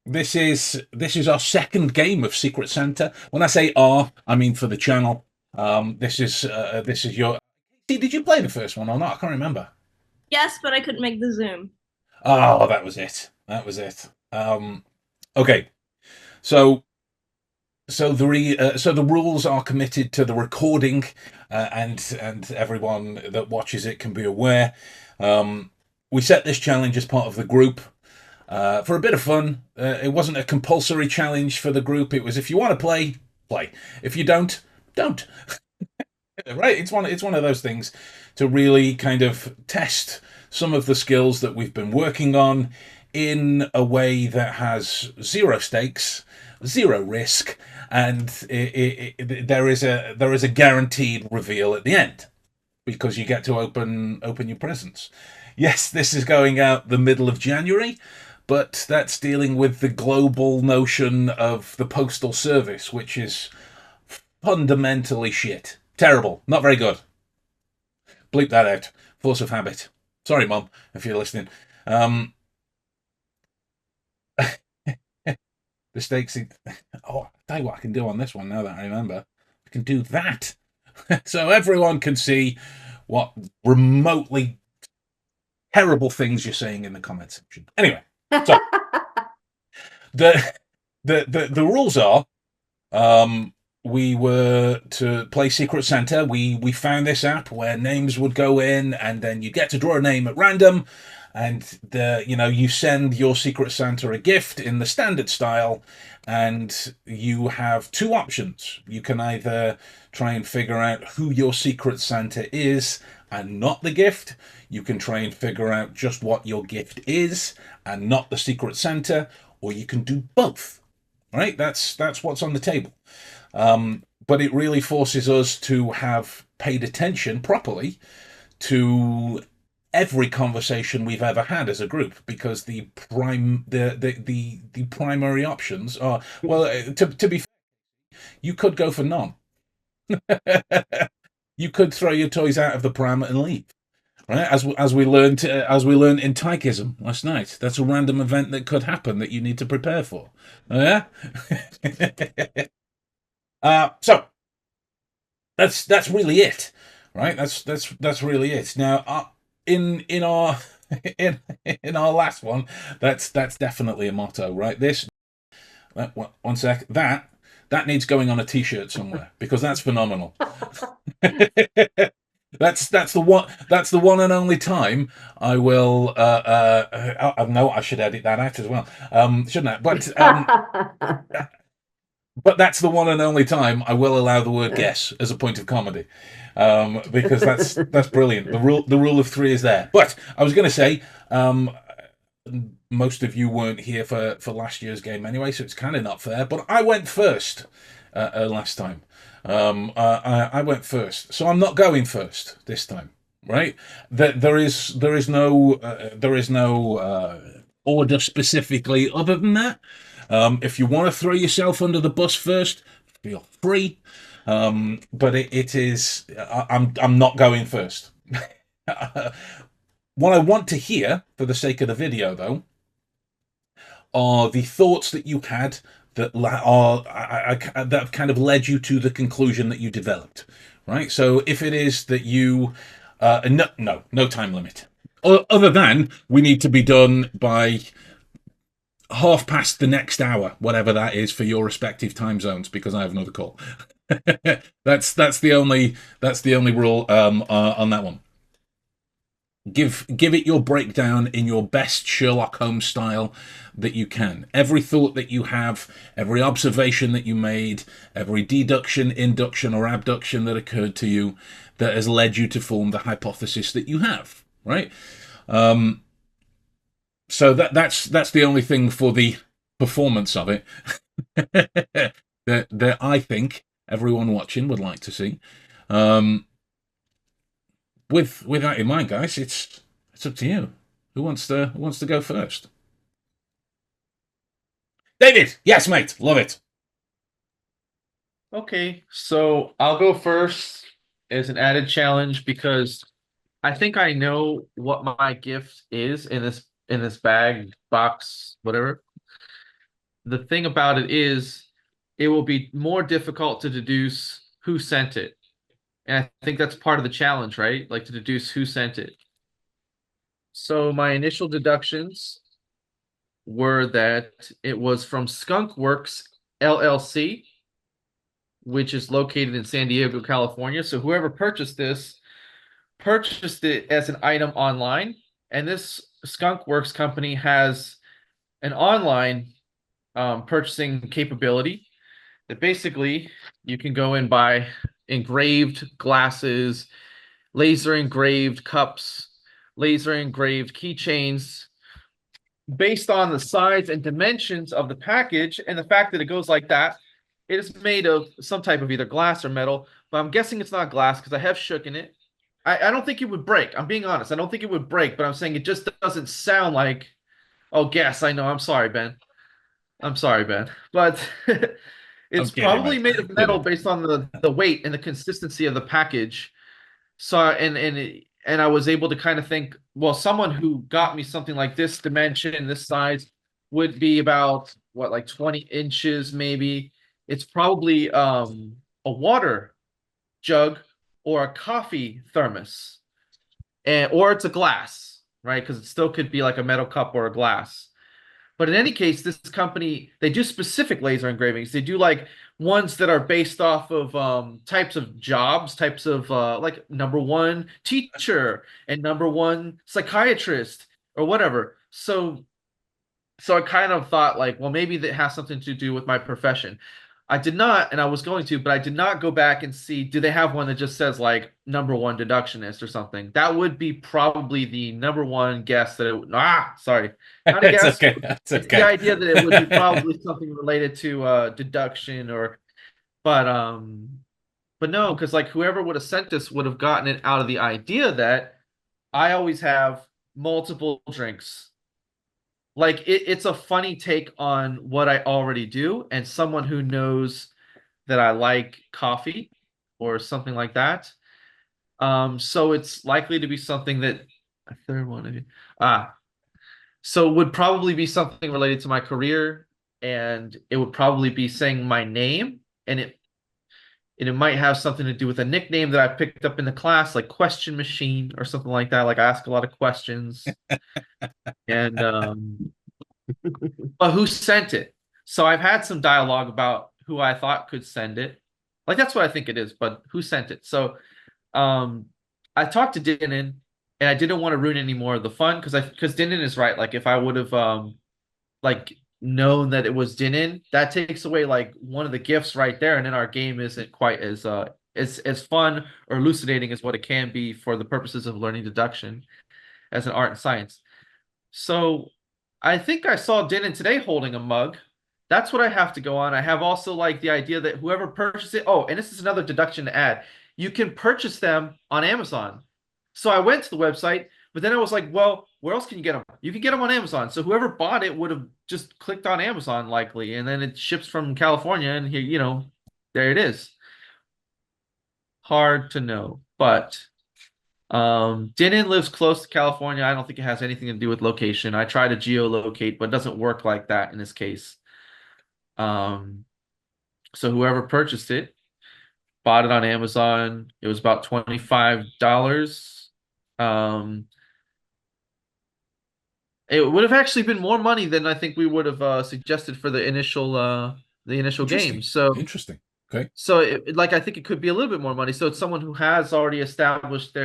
This is our second game of Secret Santa. When I say "our," I mean for the channel. This is your. See, did you play the first one or not? I can't remember. Yes, but I couldn't make the Zoom. Oh, that was it. That was it. Okay, so so the rules are committed to the recording, and everyone that watches it can be aware. Um, we set this challenge as part of the group. For a bit of fun. It wasn't a compulsory challenge for the group. It was if you want to play, play. If you don't. Right? It's one of those things to really kind of test some of the skills that we've been working on in a way that has zero stakes, zero risk, and there is a guaranteed reveal at the end because you get to open your presents. Yes, this is going out the middle of January, but that's dealing with the global notion of the postal service, which is fundamentally shit. Terrible. Not very good. Bleep that out. Force of habit. Sorry, Mum, if you're listening. Um, the stakes. Oh, I'll tell you what I can do on this one now that I remember. I can do that. So everyone can see what remotely terrible things you're saying in the comment section. Anyway, so the the rules are um, we were to play Secret Santa. We found this app where names would go in, and then you get to draw a name at random, and you send your Secret Santa a gift in the standard style, and you have two options. You can either try and figure out who your Secret Santa is and not the gift. You can try and figure out just what your gift is and not the Secret Santa, or you can do both. Right? That's what's on the table. But it really forces us to have paid attention properly to every conversation we've ever had as a group because the primary options are well to be fair, you could go for none. You could throw your toys out of the pram and leave, right? As we learned in Taikism last night. That's a random event that could happen that you need to prepare for. Oh, yeah. So that's really it, right? That's really it. Now, in our in our last one, that's definitely a motto, right? One sec. That needs going on a T-shirt somewhere because that's phenomenal. That's the one and only time I will. No, I should edit that out as well. Shouldn't I? But that's the one and only time I will allow the word guess as a point of comedy, because that's brilliant. The rule of three is there. But I was going to say, most of you weren't here for last year's game anyway, so it's kind of not fair. But I went first last time. I went first, so I'm not going first this time. Right? There is no order specifically other than that. If you want to throw yourself under the bus first, feel free. But it is. I'm not going first. What I want to hear, for the sake of the video, though, are the thoughts that you had that have kind of led you to the conclusion that you developed. Right. So if it is that you, no time limit. Other than we need to be done by half past the next hour, whatever that is for your respective time zones, because I have another call. That's the only rule on that one. Give it your breakdown in your best Sherlock Holmes style that you can. Every thought that you have, every observation that you made, every deduction, induction, or abduction that occurred to you that has led you to form the hypothesis that you have. Right. So that's the only thing for the performance of it that I think everyone watching would like to see. Um, with that in mind, guys, it's up to you. Who wants to go first? David, yes, mate, love it. Okay, so I'll go first as an added challenge because I think I know what my gift is in this bag, box, whatever. the thing about it is it will be more difficult to deduce who sent it. And I think that's part of the challenge, right? Like to deduce who sent it. So my initial deductions were that it was from Skunk Works LLC, which is located in San Diego, California. So whoever purchased this purchased it as an item online. And this Skunk Works company has an online purchasing capability that basically you can go and buy engraved glasses, laser engraved cups, laser engraved keychains based on the size and dimensions of the package and the fact that it goes like that. It is made of some type of either glass or metal, but I'm guessing it's not glass because I have shook in it. I don't think it would break. I'm being honest. I don't think it would break, but I'm saying it just doesn't sound like, oh, guess. I know. I'm sorry, Ben. I'm sorry, Ben. But I'm it's kidding, probably mate. made of metal Kidding. based on the weight and the consistency of the package. So and I was able to kind of think, well, someone who got me something like this dimension, this size, would be about what, like 20 inches maybe. It's probably a water jug or a coffee thermos, and or it's a glass, right? Because it still could be like a metal cup or a glass. But in any case, this company, they do specific laser engravings. They do like ones that are based off of types of jobs, types of like number one teacher and number one psychiatrist or whatever. So I kind of thought like, well, maybe that has something to do with my profession. I did not, and I was going to, but I did not go back and see, do they have one that just says like number one deductionist or something? That would be probably the number one guess that it would, sorry, not a It's guess. okay. It's It's the okay. idea that it would be probably something related to deduction or, but no, because like whoever would have sent this would have gotten it out of the idea that I always have multiple drinks. Like it's a funny take on what I already do, and someone who knows that I like coffee or something like that. So it's likely to be something that a third one of you. So it would probably be something related to my career, and it would probably be saying my name, and it might have something to do with a nickname that I picked up in the class, like question machine or something like that. Like I ask a lot of questions, and but who sent it? So I've had some dialogue about who I thought could send it. Like that's what I think it is, but who sent it? So um I talked to Dinan and I didn't want to ruin any more of the fun because Dinan is right. Like if I would have like known that it was Dinan, that takes away like one of the gifts right there, and then our game isn't quite as fun or elucidating as what it can be for the purposes of learning deduction as an art and science. So I think I saw Denon today holding a mug. That's what I have to go on. I have also like the idea that whoever purchased it. Oh, and this is another deduction to add. You can purchase them on Amazon. So I went to the website, but then I was like, well, where else can you get them? You can get them on Amazon. So whoever bought it would have just clicked on Amazon likely, and then it ships from California, and here, there it is. Hard to know, but Dinan lives close to California. I don't think it has anything to do with location. I try to geolocate, but it doesn't work like that in this case. Um, so whoever purchased it bought it on Amazon. It was about $25. Um, it would have actually been more money than I think we would have suggested for the initial game. Interesting. So Interesting. Okay. like I think it could be a little bit more money. So it's someone who has already established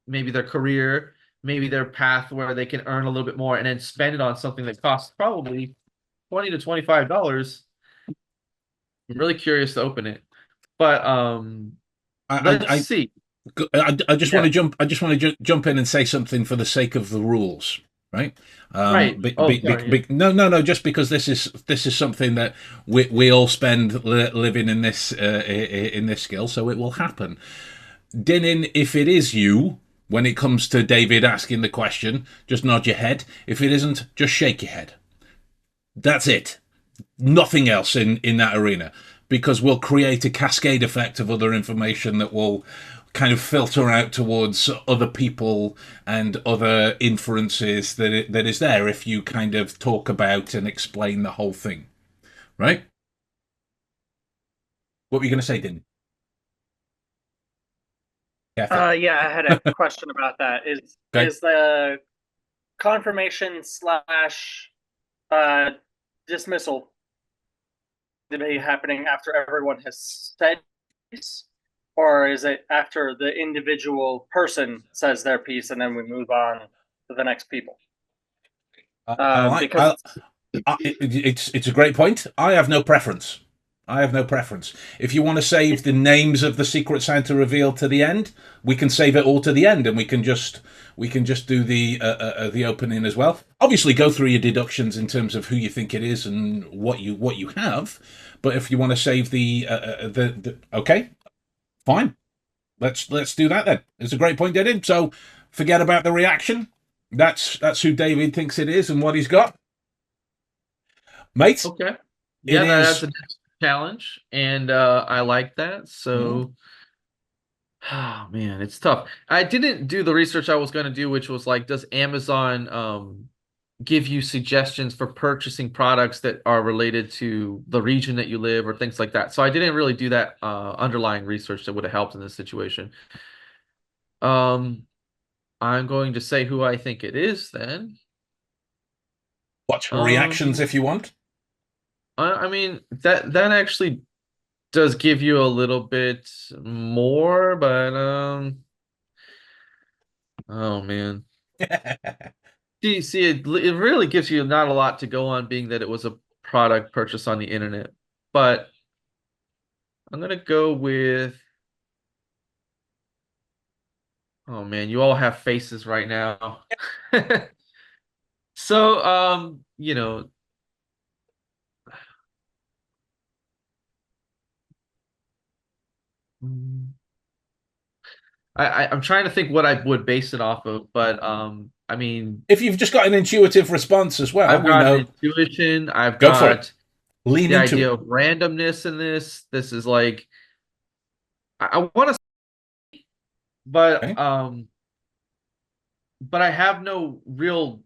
maybe their career, maybe their path where they can earn a little bit more and then spend it on something that costs probably $20 to $25. I'm really curious to open it. But I, let's I, see. I just want Yeah, to jump. I just want to jump in and say something for the sake of the rules, right? right. Oh, sorry. Yeah. No, no, no. Just because this is something that we all spend living in this skill, so it will happen. Dinning, if it is you, when it comes to David asking the question, just nod your head. If it isn't, just shake your head. That's it. Nothing else in that arena, because we'll create a cascade effect of other information that will kind of filter out towards other people and other inferences that is there if you kind of talk about and explain the whole thing, right? What were you going to say, Din? Kathy? Yeah, I had a question about that. Okay. Is the confirmation slash dismissal to be happening after everyone has said piece, or is it after the individual person says their piece and then we move on to the next people? Because It's a great point. I have no preference. I have no preference. If you want to save the names of the Secret Santa reveal to the end, we can save it all to the end, and we can just do the opening as well. Obviously, go through your deductions in terms of who you think it is and what you have. But if you want to save the okay, fine. Let's do that then. It's a great point, Dedin. So forget about the reaction. That's who David thinks it is and what he's got. Mate, Okay. Yeah, it that's is. a next challenge, and I like that. So, oh man, it's tough. I didn't do the research I was going to do, which was like, does Amazon give you suggestions for purchasing products that are related to the region that you live or things like that? So I didn't really do that underlying research that would have helped in this situation. I'm going to say who I think it is then. Watch reactions if you want. I mean, that actually does give you a little bit more, but oh man. See, it really gives you not a lot to go on, being that it was a product purchased on the internet. But I'm gonna go with, oh man, you all have faces right now. So, you know, I'm trying to think what I would base it off of, but I mean, If you've just got an intuitive response as well, I've we got know. an intuition, I've Go for got it. Lean the into idea it. of randomness in this. This is like, I want to, but Okay. but I have no real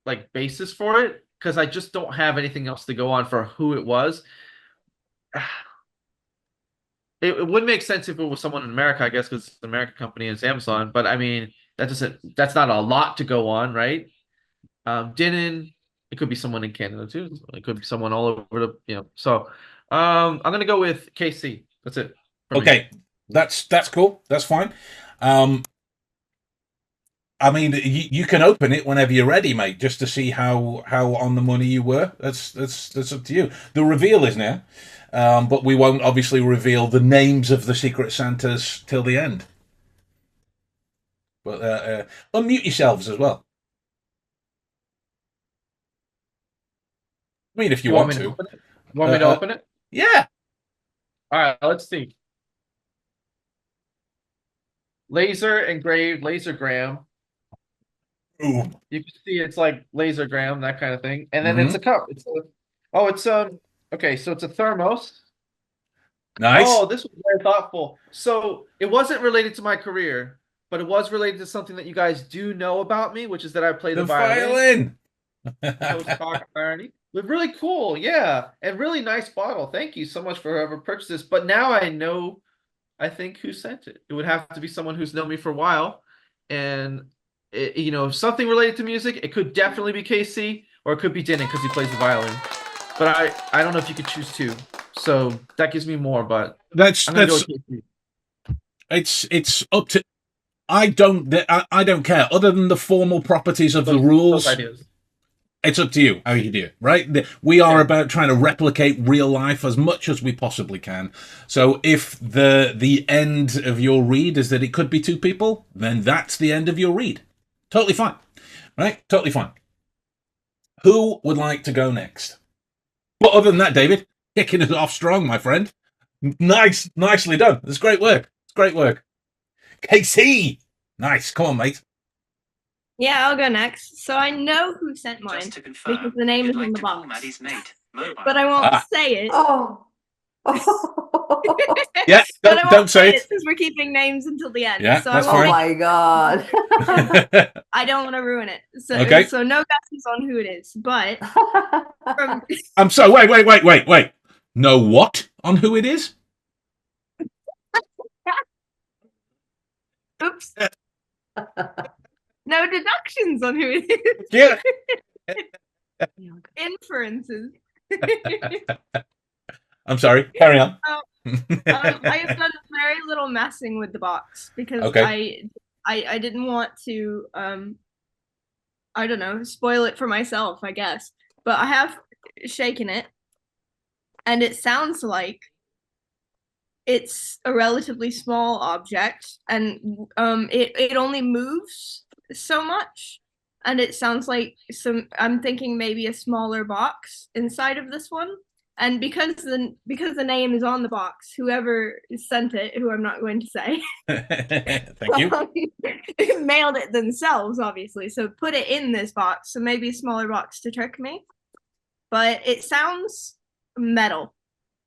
like basis for it because I just don't have anything else to go on for who it was. It would make sense if it was someone in America, I guess, because it's an American company and it's Amazon. But I mean, that's not a lot to go on, right? Dinin, it could be someone in Canada too. It could be someone all over the. So, I'm gonna go with KC. That's it. Okay, that's cool. That's fine. I mean, you can open it whenever you're ready, mate, just to see how on the money you were. That's up to you. The reveal is now, but we won't obviously reveal the names of the Secret Santas till the end. But unmute yourselves as well. I mean, if you want to. Open it? You want me to open it? Yeah. All right, let's see. Laser engraved lasergram. Ooh. You can see it's like lasergram, that kind of thing. And then it's a cup. Okay, so it's a thermos. Nice. Oh, this was very thoughtful. So it wasn't related to my career, but it was related to something that you guys do know about me, which is that I play the violin. Irony. But really cool, yeah. And really nice bottle. Thank you so much for whoever purchased this. But now I know, I think, who sent it. It would have to be someone who's known me for a while. And, something related to music, it could definitely be KC, or it could be Denon because he plays the violin. But I don't know if you could choose two. So that gives me more, but that's go with KC. It's up to. I don't care. Other than the formal properties of the rules, it's up to you how you do it, right? We are about trying to replicate real life as much as we possibly can. So if the end of your read is that it could be two people, then that's the end of your read. Totally fine, right? Totally fine. Who would like to go next? But other than that, David, kicking it off strong, my friend. Nicely done. It's great work. It's great work. KC, nice. Come on, mate. Yeah, I'll go next. So I know who sent mine because the name is in the box. But I won't say it Yeah, But I don't won't say it it. since we're keeping names until the end. Yeah, so that's I fine. won't Oh my god. I don't want to ruin it. So Okay. so no guesses on who it is. But from I'm sorry. Wait. Know what on who it is? oops. No deductions on who it is. Yeah. Inferences. I'm sorry. Carry on. I have done very little messing with the box because Okay. I didn't want to I don't know, spoil it for myself, I guess. But I have shaken it and it sounds like it's a relatively small object and it only moves so much and it sounds like I'm thinking maybe a smaller box inside of this one. And because the name is on the box, whoever sent it, who I'm not going to say, Thank you. mailed it themselves, obviously. So put it in this box, so maybe a smaller box to trick me. But it sounds metal,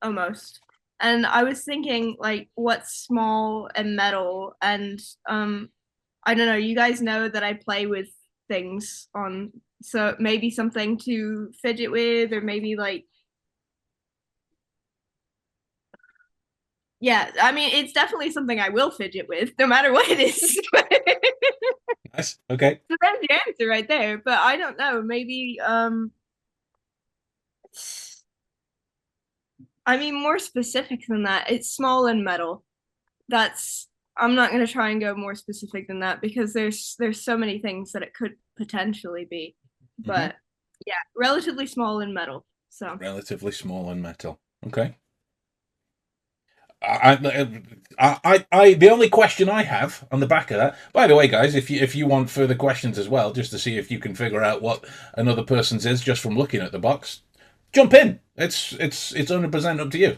almost. And I was thinking, like, what's small and metal? And I don't know. You guys know that I play with things on, so maybe something to fidget with, or maybe like. Yeah, I mean, it's definitely something I will fidget with, no matter what it is. Nice. Okay. So there's the answer right there. But I don't know. Maybe I mean, more specific than that. It's small and metal. I'm not gonna try and go more specific than that because there's so many things that it could potentially be. But yeah, relatively small and metal. So Relatively small and metal. Okay. The only question I have on the back of that, by the way, guys, if you want further questions as well, just to see if you can figure out what another person's is just from looking at the box, jump in. It's 100% up to you.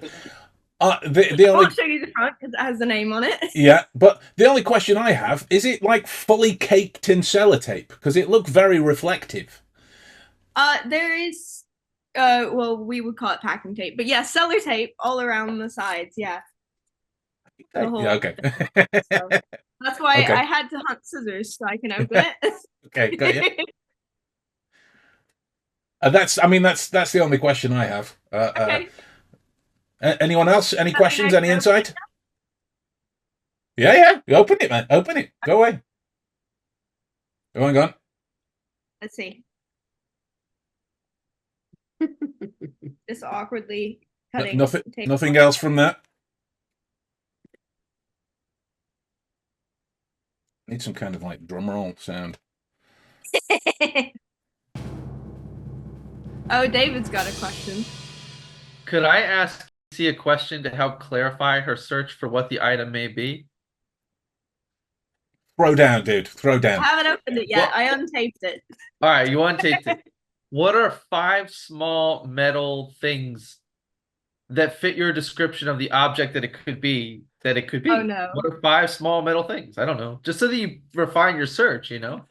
The only I'll show you the front because it has the name on it. Yeah, but the only question I have is it like fully caked in sellotape because it looked very reflective. There is well, we would call it packing tape, but yeah, seller tape all around the sides. Yeah. Yeah, okay. So that's why Okay. I had to hunt scissors so I can open it. Okay, got you. That's the only question I have. Okay. Anyone else? Any Nothing questions? I Any can insight? Yeah. Open it, man. Open it. Go away. Go on. Let's see. Just awkwardly cutting. Nothing else from that. Need some kind of like drum roll sound. Oh, David's got a question. Could I ask Casey a question to help clarify her search for what the item may be? Throw down, dude. Throw down. I haven't opened it yet. What? I untaped it. All right, you untaped it. What are 5 small metal things that fit your description of the object that it could be? Oh, no. What are 5 small metal things? I don't know. Just so that you refine your search, you know?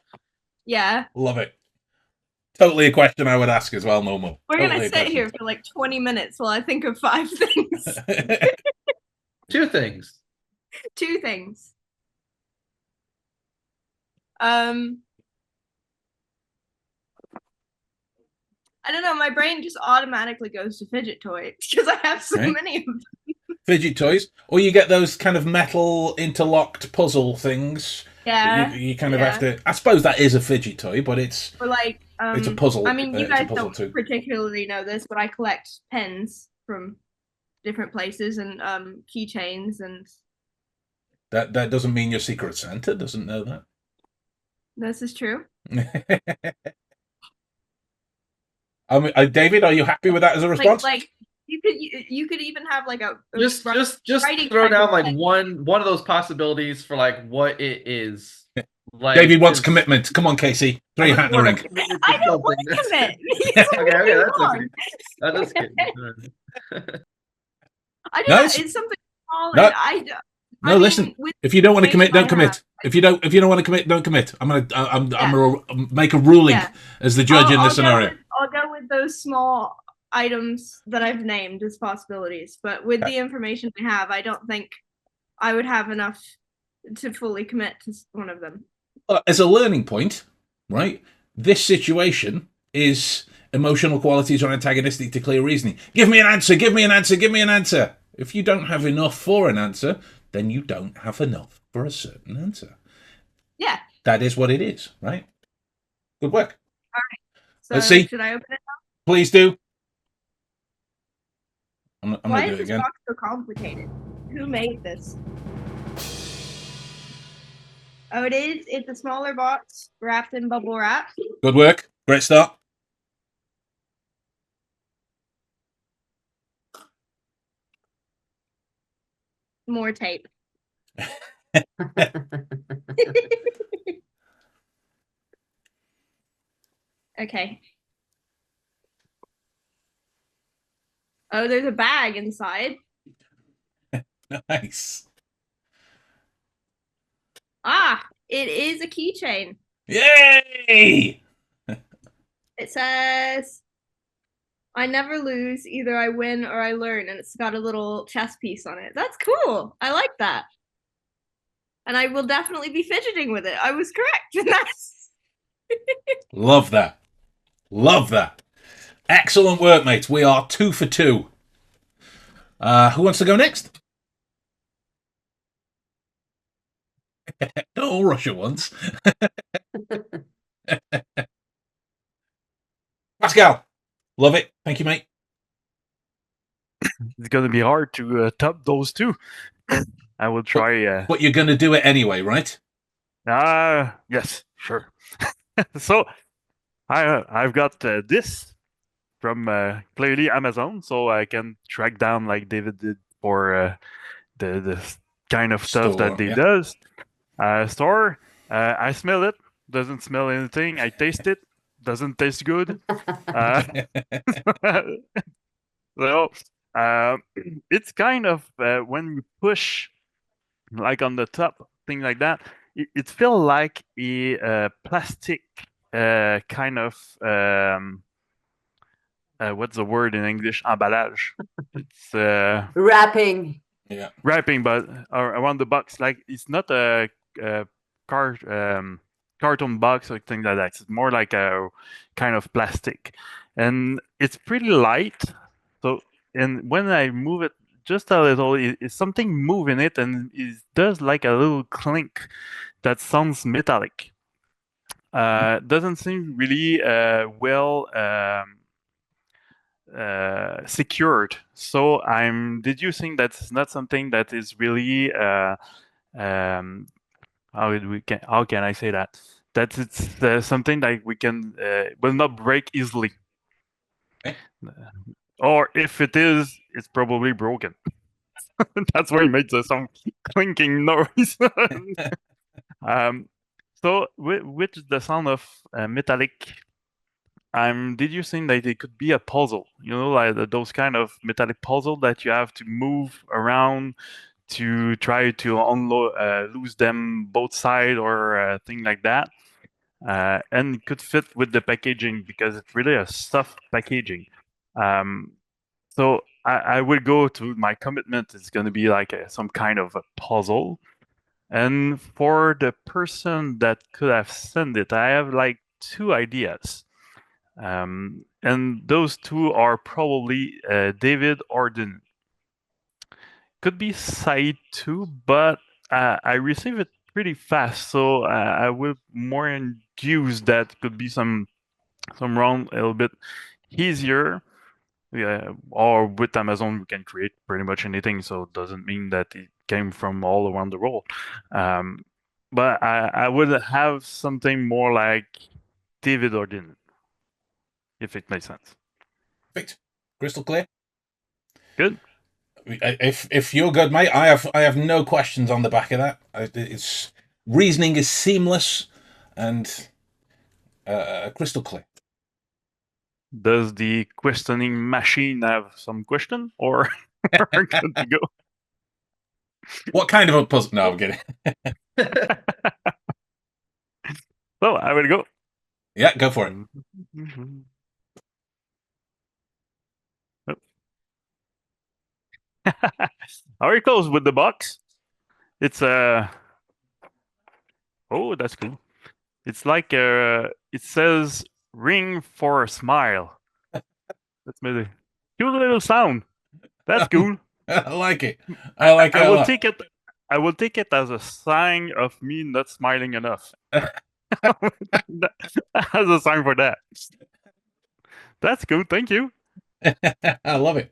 Yeah. Love it. Totally a question I would ask as well, Momo. We're gonna sit here for like 20 minutes while I think of 5 things. 2 things. 2 things. I don't know, my brain just automatically goes to fidget toys because I have so many of them. Fidget toys, or you get those kind of metal interlocked puzzle things. Yeah. You kind of have to. I suppose that is a fidget toy, but it's or like it's a puzzle. I mean, you guys don't too. particularly know this, but I collect pens from different places and keychains and. That doesn't mean your Secret Santa doesn't know that. This is true. David, are you happy with that as a response? Like you could even have like a Just throw down like one of those possibilities for like what it is. Like, David wants commitment. Come on, Casey. Throw your hat in the ring. I don't want to commit. Okay, that's okay. That's good. I don't know. It's something small. No. I mean, listen. If you don't want to commit, don't commit. If you don't want to commit, don't commit. I'm gonna make a ruling as the judge in this scenario. I'll go with those small items that I've named as possibilities, but with the information I have, I don't think I would have enough to fully commit to one of them. As a learning point, right? This situation is emotional qualities are antagonistic to clear reasoning. Give me an answer, give me an answer, give me an answer. If you don't have enough for an answer, then you don't have enough for a certain answer. Yeah. That is what it is, right? Good work. All right. So Let's see. should I open it now? Please do. I'm Why going to do is it this again. box so complicated? Who made this? Oh, it is. It's a smaller box wrapped in bubble wrap. Good work. Great start. More tape. Okay. Oh, there's a bag inside. Nice. Ah, it is a keychain. Yay! It says, I never lose, either I win or I learn. And it's got a little chess piece on it. That's cool. I like that. And I will definitely be fidgeting with it. I was correct. That's Love that. Love that. Excellent work, mates. We are 2 for 2. Who wants to go next? Don't all rush at once. Pascal. Love it. Thank you, mate. It's gonna be hard to top those two. I will try. But you're going to do it anyway, right? Yes, sure. So I've got this from clearly Amazon, so I can track down like David did for the kind of stuff Store, that they yeah. does. Store. I smell it. Doesn't smell anything. I taste it. Doesn't taste good. So it's kind of when you push like on the top, thing like that, it feels like a plastic kind of what's the word in English? Emballage. It's Wrapping. Yeah. wrapping, but around the box. Like it's not a carton box or things like that. It's more like a kind of plastic, and it's pretty light. So, and when I move it just a little, it's something moving it, and it does like a little clink that sounds metallic. Doesn't seem really well secured. So I'm deducing that's not something that is really how can I say that? That it's something that we can will not break easily. Or if it is, it's probably broken. That's why it makes some clinking noise. So with the sound of metallic, I'm deducing that it could be a puzzle. You know, like those kind of metallic puzzle that you have to move around to try to lose them both sides or thing like that. And it could fit with the packaging because it's really a soft packaging. So I will go to my commitment. It's going to be like some kind of a puzzle. And for the person that could have sent it, I have like 2 ideas. And those 2 are probably David or Denis. Could be Said too, but I receive it pretty fast, so I will more induce that could be some round a little bit easier. Yeah, or with Amazon we can create pretty much anything, so it doesn't mean that it came from all around the world. But I would have something more like David or Denis, if it makes sense. Perfect. Crystal clear. Good. If you're good, mate, I have no questions on the back of that. It's reasoning is seamless and crystal clear. Does the questioning machine have some question, or we're good to go? What kind of a puzzle? No, I'm kidding. So I will go. Yeah, go for it. Very close with the box. It's oh, that's cool. It's like it says "ring for a smile." That's maybe cute little sound. That's cool. I like it. I like it I a will lot. take it. I will take it as a sign of me not smiling enough. As a sign for that. That's cool. Thank you. I love it.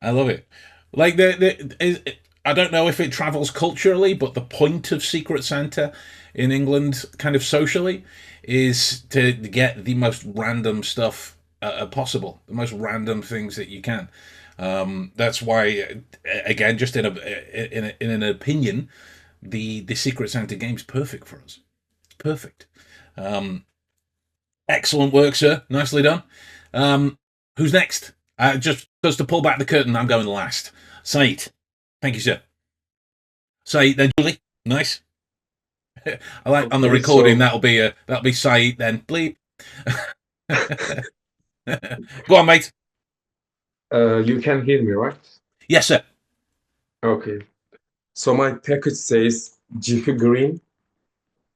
I love it. Like I don't know if it travels culturally, but the point of Secret Santa in England, kind of socially, is to get the most random stuff possible, the most random things that you can. That's why, again, just in an opinion, the Secret Santa game's perfect for us. It's perfect. Excellent work, sir. Nicely done. Who's next? Just to pull back the curtain, I'm going last. Said. Thank you, sir. Said, then Julie. Nice. I like on the Okay, recording so that'll be Said, then bleep. Go on, mate. you can hear me, right? Yes, sir. Okay. So my package says Jiffy Green,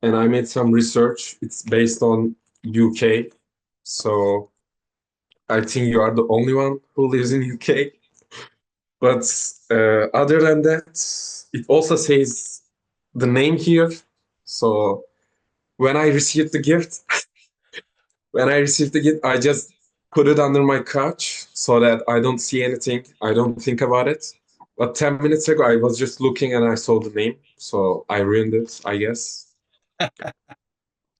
and I made some research. It's based on UK. So I think you are the only one who lives in UK. But other than that, it also says the name here. So when I received the gift, I just put it under my couch so that I don't see anything. I don't think about it. But 10 minutes ago, I was just looking and I saw the name. So I ruined it, I guess.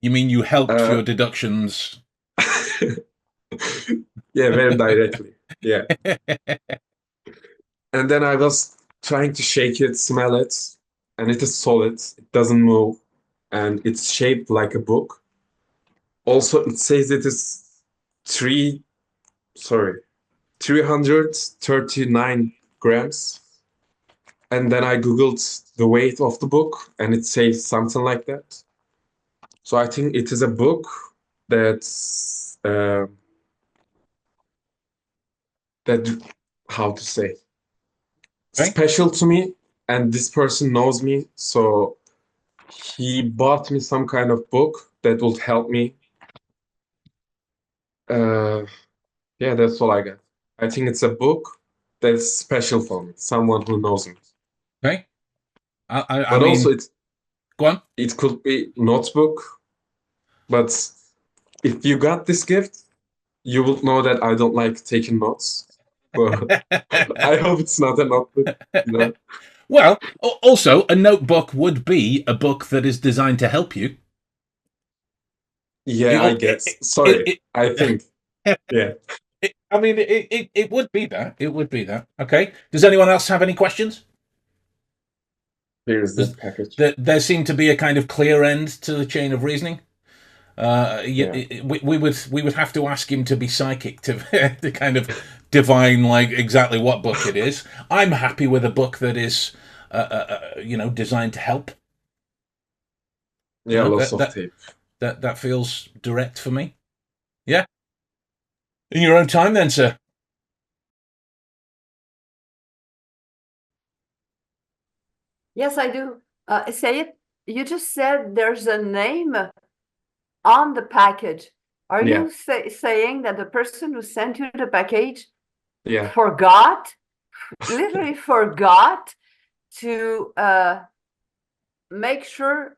You mean you helped Uh, your deductions? yeah, very directly. Yeah. And then I was trying to shake it, smell it, and it is solid. It doesn't move, and it's shaped like a book. Also, it says it is 339 grams. And then I Googled the weight of the book, and it says something like that. So I think it is a book that's that how to say Okay. special to me, and this person knows me, so he bought me some kind of book that would help me. Yeah, that's all I got. I think it's a book that's special for me, someone who knows me. Okay. I But also, mean, go on. it could be notebook. But if you got this gift, you will know that I don't like taking notes. But I hope it's not a notebook, you know? Well, also, a notebook would be a book that is designed to help you. Yeah, I guess. Sorry, I think. Yeah. I mean, it would be that. It would be that. Okay. Does anyone else have any questions? Here's the package. There seemed to be a kind of clear end to the chain of reasoning. Yeah. We would have to ask him to be psychic to to kind of divine like exactly what book it is. I'm happy with a book that is, designed to help. Yeah, You know, lots of tape. that feels direct for me. Yeah. In your own time, then, sir. Yes, I do. Say it. You just said there's a name on the package. Are Yeah. you saying that the person who sent you the package Yeah. forgot, literally forgot to make sure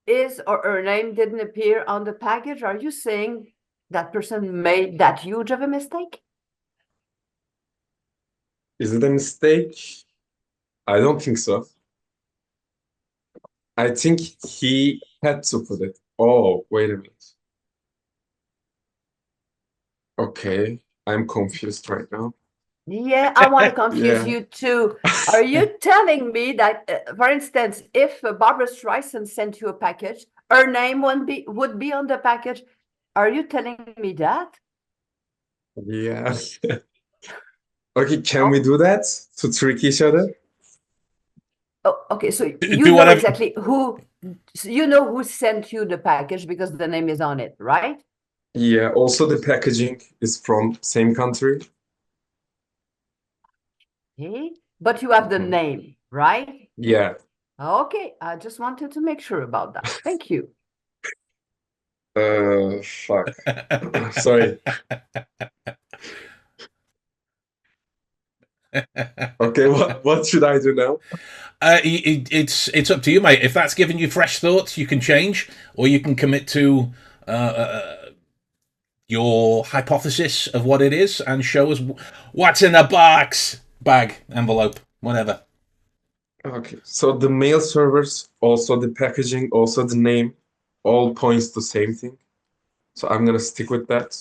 his or her name didn't appear on the package? Are you saying that person made that huge of a mistake? Is it a mistake? I don't think so. I think he had to put it. Oh, wait a minute. Okay, I'm confused right now. Yeah, I want to confuse Yeah. you too. Are you telling me that, for instance, if Barbara Streisand sent you a package, her name would be on the package? Are you telling me that? Yeah. Okay, can we do that to trick each other? Oh, okay, so Do you know whatever- exactly who sent you the package because the name is on it, right? Yeah, also the packaging is from same country. Okay, but you have the Mhm. name, right? Yeah. Okay, I just wanted to make sure about that. Thank you. Fuck. Sorry. Okay, what should I do now? It's up to you, mate. If that's giving you fresh thoughts, you can change, or you can commit to your hypothesis of what it is and show us what's in the box, bag, envelope, whatever. Okay, so the mail servers, also the packaging, also the name, all points to same thing. So I'm gonna stick with that.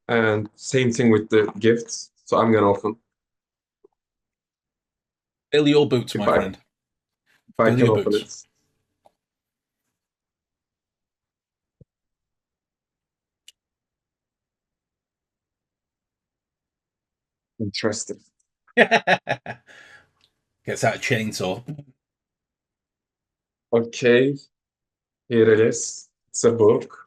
And same thing with the gifts. So I'm gonna open Fill your boots, my if I friend. if I Fill can your open boots. it. Interesting. Gets out a chainsaw. Okay, here it is. It's a book.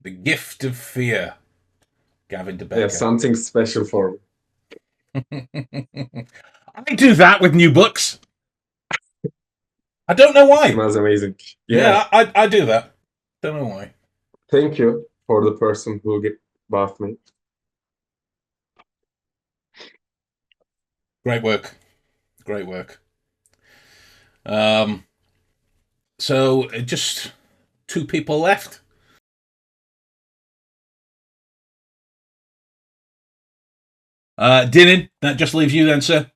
The Gift of Fear. Gavin Yeah, DeBecker. something special for me. I do that with new books. I don't know why. Smells amazing. Yeah, I do that. Don't know why. Thank you for the person who bought me. Great work. Great work. So just two people left. Dylan, that just leaves you then, sir.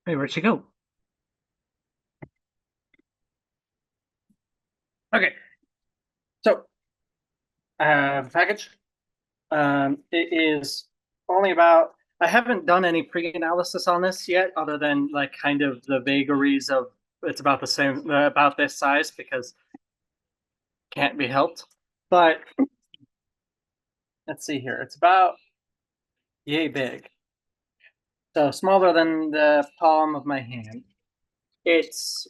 Hey, where'd she go? Okay. So, package. It is only about. I haven't done any pre-analysis on this yet, other than like kind of the vagaries of it's about the same, about this size, because can't be helped. But let's see here. It's about yay big. So smaller than the palm of my hand. It's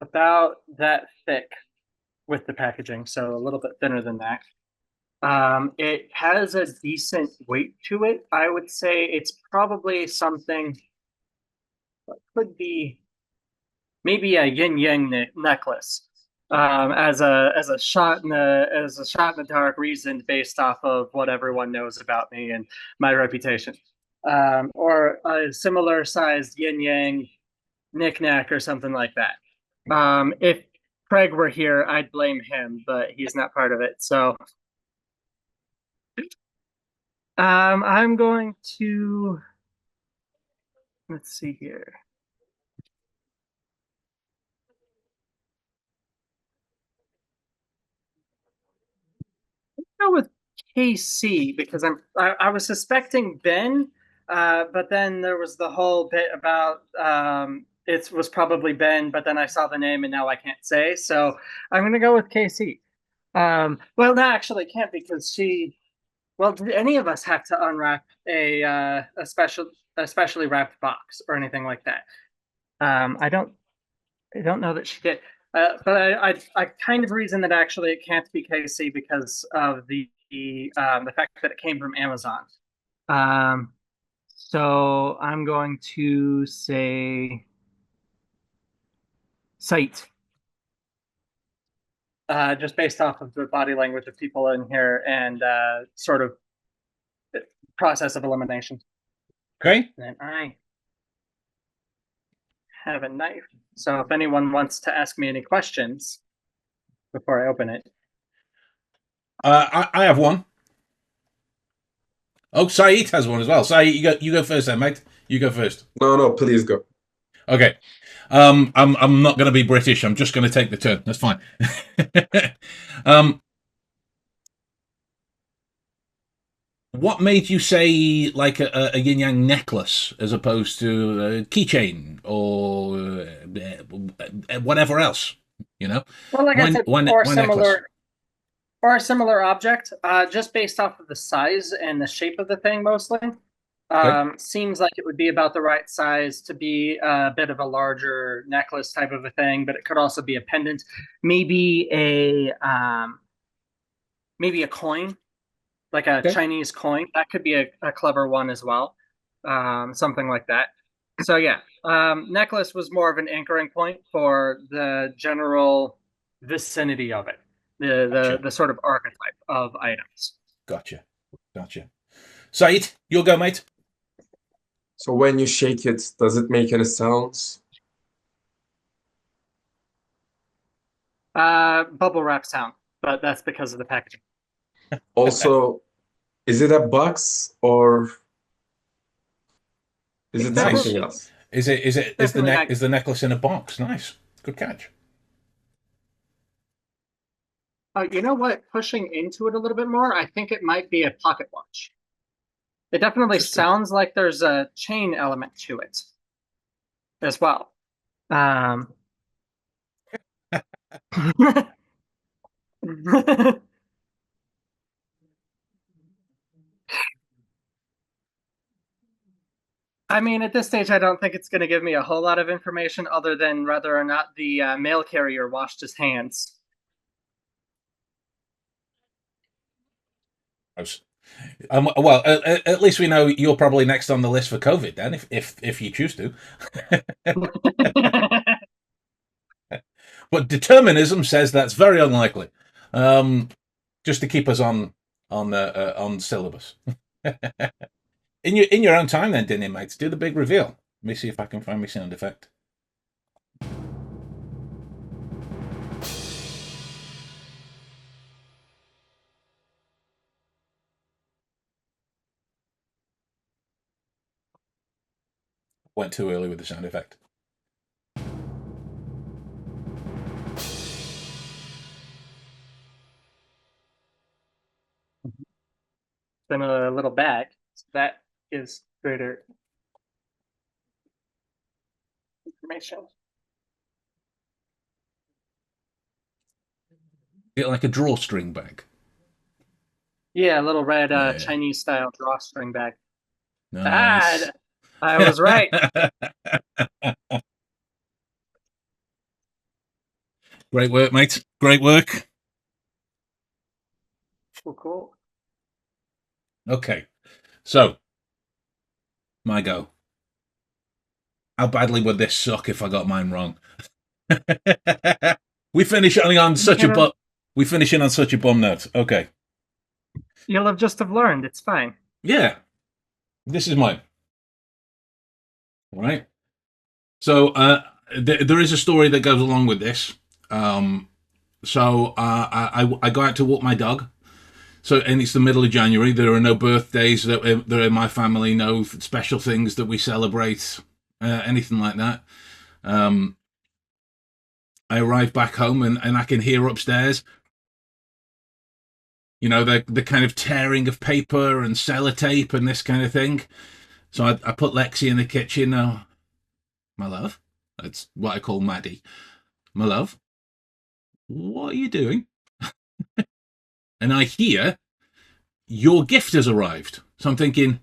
about that thick with the packaging, so a little bit thinner than that. It has a decent weight to it. I would say it's probably something that could be maybe a yin yang necklace. As a shot in the dark, reasoned based off of what everyone knows about me and my reputation, or a similar sized yin yang knickknack or something like that. If Craig were here, I'd blame him, but he's not part of it. So I'm going to let's see here. Go with KC because I was suspecting Ben, but then there was the whole bit about it was probably Ben, but then I saw the name and now I can't say, so I'm gonna go with KC. Well, no, actually, can't because she. Well, did any of us have to unwrap a especially wrapped box or anything like that? I don't know that she did. But I kind of reason that actually it can't be KC because of the fact that it came from Amazon. So I'm going to say site. Just based off of the body language of people in here and sort of process of elimination. Okay. And I have a knife. So if anyone wants to ask me any questions before I open it. I have one. Oh, Saeed has one as well. Saeed, you go first then, mate. You go first. No, please go. Okay. I'm not going to be British. I'm just going to take the turn. That's fine. What made you say like a yin yang necklace as opposed to a keychain or whatever else? You know, Well, like I said, why necklace? or a similar object, just based off of the size and the shape of the thing, mostly. Seems like it would be about the right size to be a bit of a larger necklace type of a thing, but it could also be a pendant, maybe maybe a coin, like a Okay. Chinese coin. That could be a clever one as well. Something like that. So yeah, necklace was more of an anchoring point for the general vicinity of it, Gotcha. the sort of archetype of items. Gotcha. Said, you'll go, mate. So when you shake it, does it make any sounds? Bubble wrap sound, but that's because of the packaging. Also, is it a box or is it Nice. something else? Is Definitely not- the necklace in a box? Nice. Good catch. You know what? Pushing into it a little bit more, I think it might be a pocket watch. It definitely Interesting. sounds like there's a chain element to it as well. I mean, at this stage, I don't think it's going to give me a whole lot of information other than whether or not the mail carrier washed his hands. Gross. Well, at least we know you're probably next on the list for COVID then, if you choose to. But determinism says that's very unlikely. Just to keep us on syllabus. in your own time, then, Dinian, mates, do the big reveal. Let me see if I can find my sound effect. Went too early with the sound effect. In a little bag. So that is greater information. Get like a drawstring bag. Yeah, a little red Yeah. Chinese style drawstring bag. Nice. I was right. Great work, mate. Great work. Cool. Okay. So, my go. How badly would this suck if I got mine wrong? We finish on such a bum note. Okay. You'll have just have learned. It's fine. Yeah. This is mine. All right. So there is a story that goes along with this. I go out to walk my dog. So, and it's the middle of January. There are no birthdays that are in my family, no special things that we celebrate, anything like that. I arrive back home and I can hear upstairs, you know, the kind of tearing of paper and sellotape and this kind of thing. So I put Lexi in the kitchen. My love, that's what I call Maddie. My love, what are you doing? And I hear, your gift has arrived. So I'm thinking,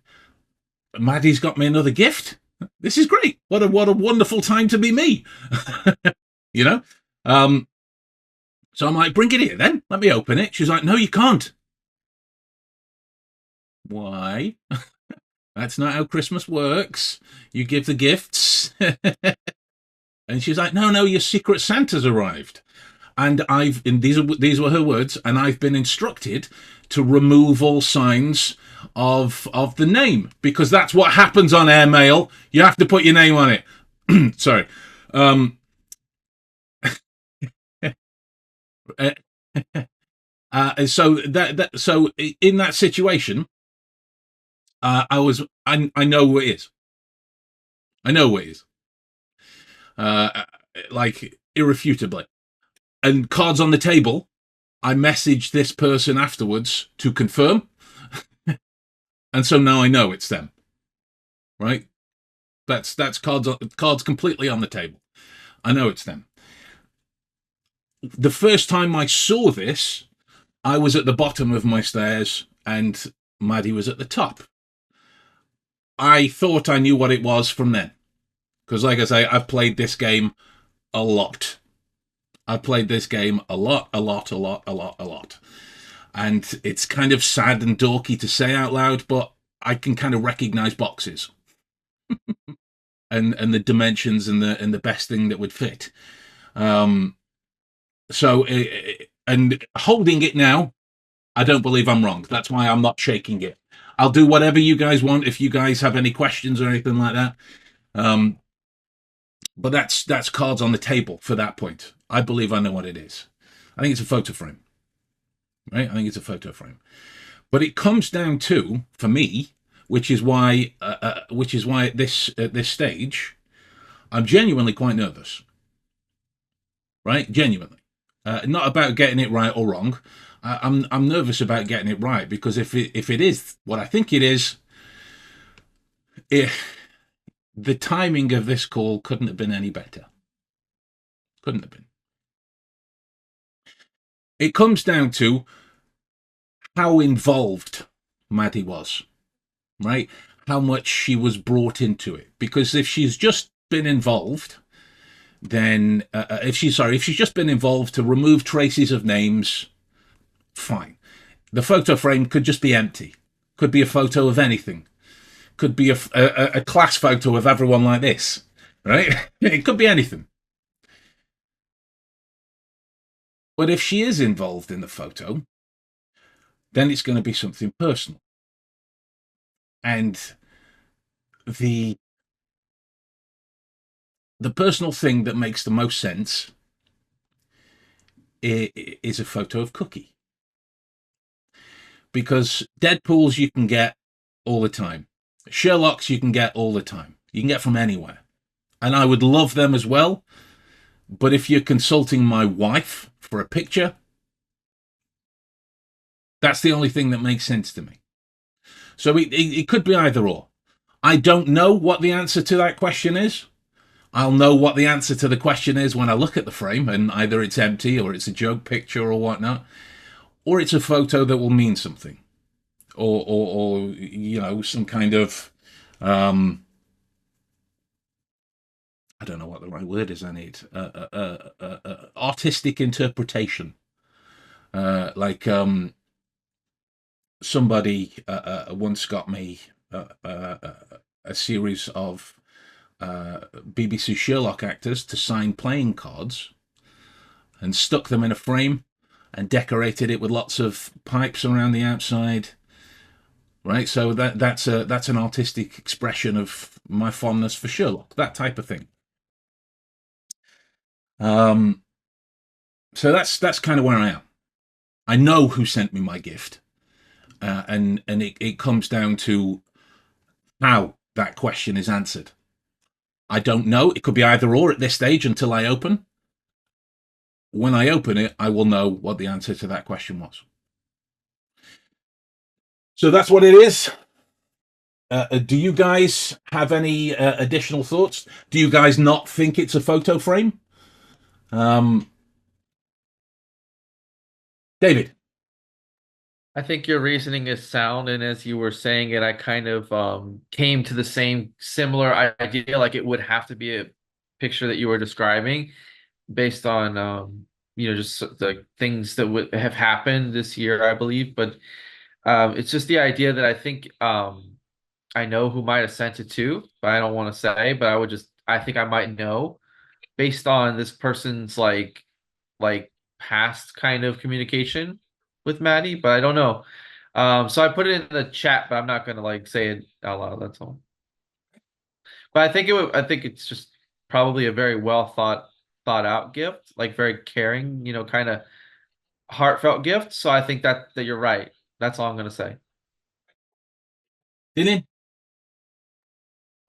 Maddie's got me another gift. This is great. What a wonderful time to be me. You know? So I'm like, bring it here then. Let me open it. She's like, no, you can't. Why? That's not how Christmas works. You give the gifts. And she's like, no, your Secret Santa's arrived. And these were her words, and I've been instructed to remove all signs of the name, because that's what happens on airmail. You have to put your name on it. Sorry. So in that situation, I know who it is. I know who it is. Like irrefutably. And cards on the table, I messaged this person afterwards to confirm. And so now I know it's them. Right? That's cards completely on the table. I know it's them. The first time I saw this, I was at the bottom of my stairs and Maddie was at the top. I thought I knew what it was from then. Because like I say, I've played this game a lot. I've played this game a lot. And it's kind of sad and dorky to say out loud, but I can kind of recognize boxes and the dimensions and the best thing that would fit. So and holding it now, I don't believe I'm wrong. That's why I'm not shaking it. I'll do whatever you guys want if you guys have any questions or anything like that. But that's cards on the table for that point. I believe I know what it is. I think it's a photo frame. Right? I think it's a photo frame. But it comes down to, for me, which is why at this stage, I'm genuinely quite nervous. Right? Genuinely. Not about getting it right or wrong. I'm nervous about getting it right, because if it is what I think it is, the timing of this call couldn't have been any better. Couldn't have been. It comes down to how involved Maddie was, right? How much she was brought into it. Because if she's just been involved, then if she's just been involved to remove traces of names, fine. The photo frame could just be empty. Could be a photo of anything. Could be a class photo of everyone like this, right? It could be anything. But if she is involved in the photo, then it's going to be something personal. And the personal thing that makes the most sense is a photo of Cookie. Because Deadpools you can get all the time. Sherlocks you can get all the time. You can get from anywhere. And I would love them as well. But if you're consulting my wife for a picture, that's the only thing that makes sense to me. So it could be either or. I don't know what the answer to that question is. I'll know what the answer to the question is when I look at the frame, and either it's empty or it's a joke picture or whatnot, or it's a photo that will mean something, or you know, some kind of I don't know what the right word is. I need artistic interpretation, like somebody once got me a series of BBC Sherlock actors to sign playing cards and stuck them in a frame and decorated it with lots of pipes around the outside. Right, so that's an artistic expression of my fondness for Sherlock, that type of thing. So that's kind of where I am. I know who sent me my gift, and it comes down to how that question is answered. I don't know. It could be either or at this stage until I open. When I open it, I will know what the answer to that question was. So that's what it is. Do you guys have any additional thoughts? Do you guys not think it's a photo frame? David? I think your reasoning is sound, and as you were saying it, I kind of came to the same similar idea, like it would have to be a picture that you were describing based on you know, just the things that would have happened this year, I believe. But it's just the idea that I think I know who might have sent it to, but I don't want to say, but I think I might know based on this person's like past kind of communication with Maddie, but I don't know. So I put it in the chat, but I'm not gonna like say it out loud, that's all. But I think it's just probably a very well thought out gift, like very caring, you know, kind of heartfelt gift. So I think that you're right. That's all I'm gonna say. Dylan?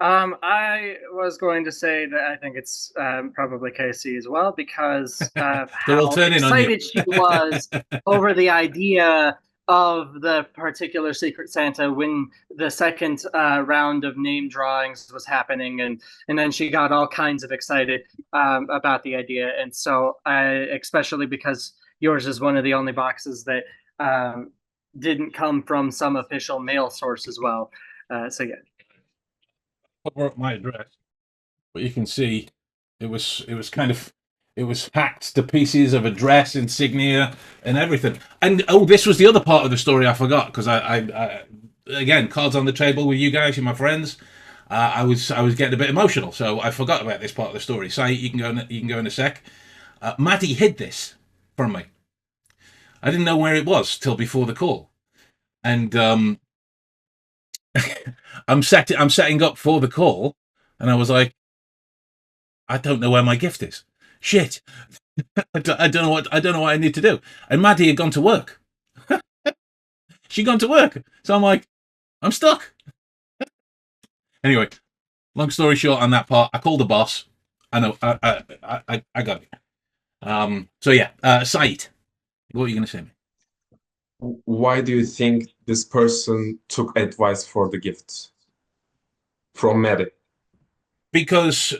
I was going to say that I think it's probably Casey as well, because of They're all how turning on you. excited she was over the idea of the particular Secret Santa when the second round of name drawings was happening, and then she got all kinds of excited about the idea. And so, especially because yours is one of the only boxes that didn't come from some official mail source as well. So yeah. Cover up my address, but you can see it was kind of It was hacked to pieces of address, insignia, and everything. And oh, this was the other part of the story I forgot because I again, cards on the table with you guys, you're my friends. I was getting a bit emotional, so I forgot about this part of the story. So you can go in a sec. Maddie hid this from me. I didn't know where it was till before the call, and I'm setting up for the call, and I was like, I don't know where my gift is. Shit, I don't know what I need to do. And Maddie had gone to work. She'd gone to work, so I'm like, I'm stuck. Anyway, long story short, on that part, I called the boss. I know, I got it. So yeah, Said, what are you going to say? Why do you think this person took advice for the gift from Maddie? Because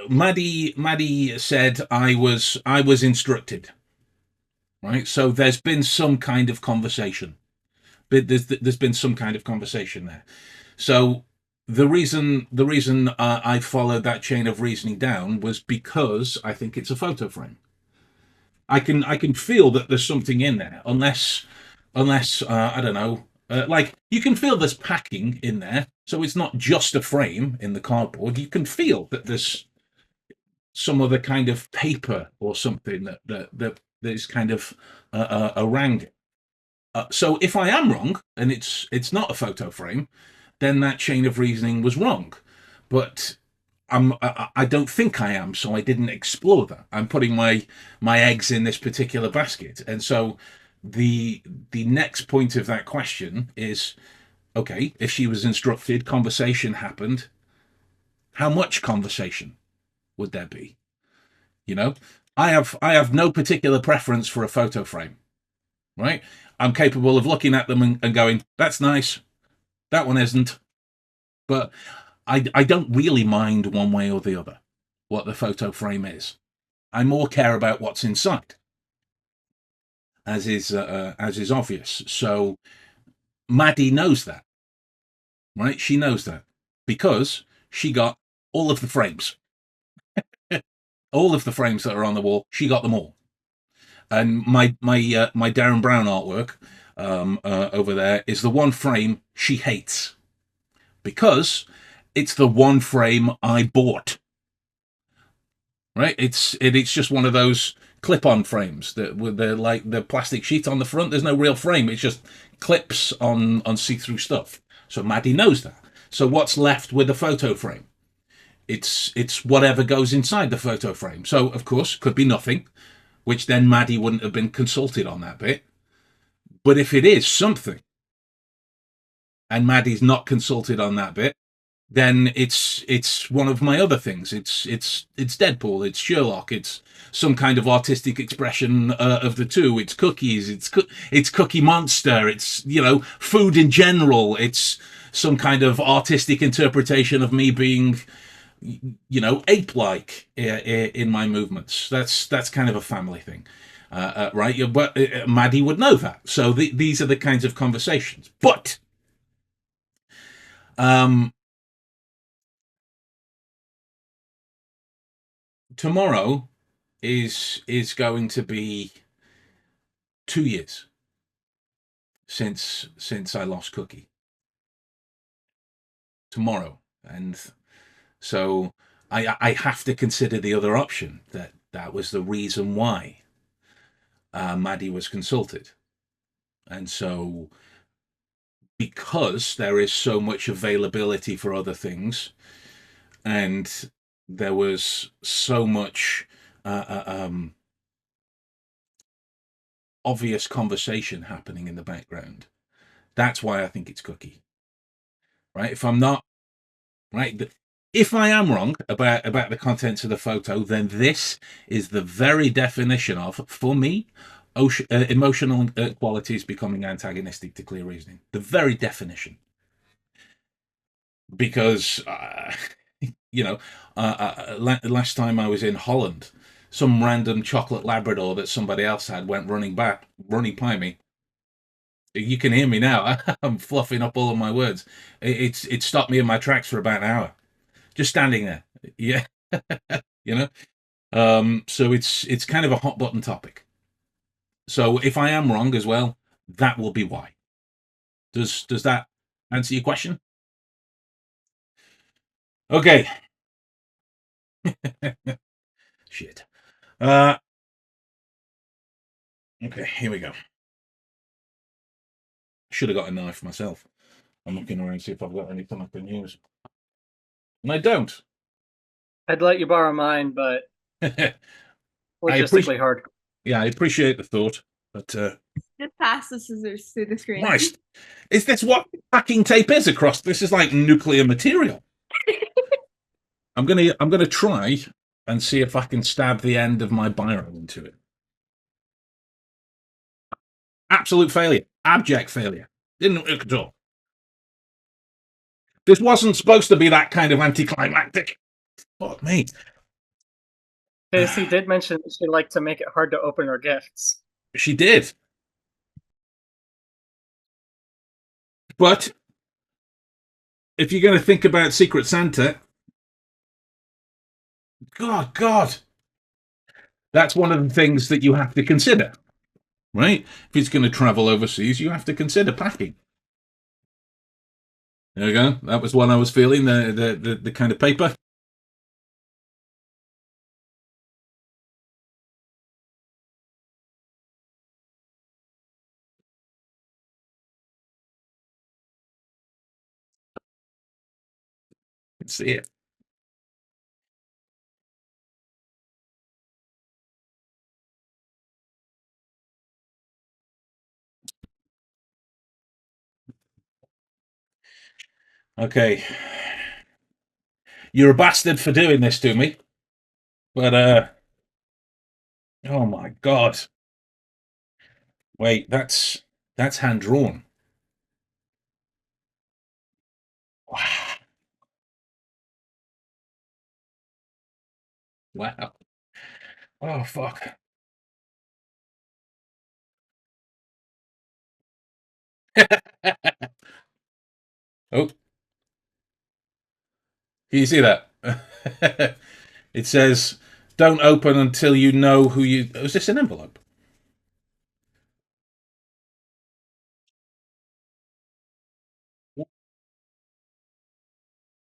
Maddie said I was instructed, right? So there's been some kind of conversation. But there's been some kind of conversation there. So the reason I followed that chain of reasoning down was because I think it's a photo frame. I can feel that there's something in there, unless I don't know, like you can feel there's packing in there, so it's not just a frame in the cardboard. You can feel that there's some other kind of paper or something that is kind of around it. So if I am wrong and it's not a photo frame, then that chain of reasoning was wrong. But I don't think I am, so I didn't explore that. I'm putting my eggs in this particular basket, and so the next point of that question is, okay, if she was instructed, conversation happened, how much conversation would there be? You know, I have no particular preference for a photo frame, right? I'm capable of looking at them and going, that's nice, that one isn't, but I don't really mind one way or the other what the photo frame is. I more care about what's inside, as is obvious. So Maddie knows that, right? She knows that because she got all of the frames, all of the frames that are on the wall. She got them all, and my Darren Brown artwork over there is the one frame she hates because it's the one frame I bought. Right? It's just one of those clip-on frames that with the plastic sheet on the front. There's no real frame. It's just clips on see-through stuff. So Maddie knows that. So what's left with the photo frame? It's whatever goes inside the photo frame. So of course could be nothing, which then Maddie wouldn't have been consulted on that bit. But if it is something, and Maddie's not consulted on that bit, then it's one of my other things. It's Deadpool, it's Sherlock, it's some kind of artistic expression of the two. It's cookies, it's Cookie Monster, it's food in general. It's some kind of artistic interpretation of me being ape-like in my movements. That's kind of a family thing, right? But Maddie would know that. So these are the kinds of conversations. But tomorrow is going to be 2 years since I lost Cookie. Tomorrow, and so I have to consider the other option that was the reason why Maddie was consulted, and so because there is so much availability for other things, and there was so much obvious conversation happening in the background. That's why I think it's Cookie. Right? If I'm not right, if I am wrong about the contents of the photo, then this is the very definition of, for me, emotional qualities becoming antagonistic to clear reasoning. The very definition. Because last time I was in Holland, some random chocolate Labrador that somebody else had went running by me. You can hear me now. I'm fluffing up all of my words. It stopped me in my tracks for about an hour, just standing there. Yeah, So it's kind of a hot button topic. So if I am wrong as well, that will be why. Does that answer your question? Okay. Shit. Okay, here we go. Should have got a knife myself. I'm looking around to see if I've got anything I can use. And I don't. I'd let you borrow mine, but logistically hard. Yeah, I appreciate the thought, but Just pass the scissors through the screen. Christ, is this what packing tape is across? This is like nuclear material. I'm gonna try and see if I can stab the end of my biro into it. Absolute failure. Abject failure. Didn't work at all. This wasn't supposed to be that kind of anticlimactic. Fuck me. Casey did mention that she liked to make it hard to open her gifts. She did. But if you're going to think about Secret Santa, God, that's one of the things that you have to consider, right? If he's going to travel overseas, you have to consider packing. There we go. That was one I was feeling, the kind of paper. You can see it. Okay. You're a bastard for doing this to me. But, oh my God. Wait, that's hand drawn. Wow. Wow. Oh, fuck. Oh, can you see that? It says, don't open until you know who you... Was this an envelope?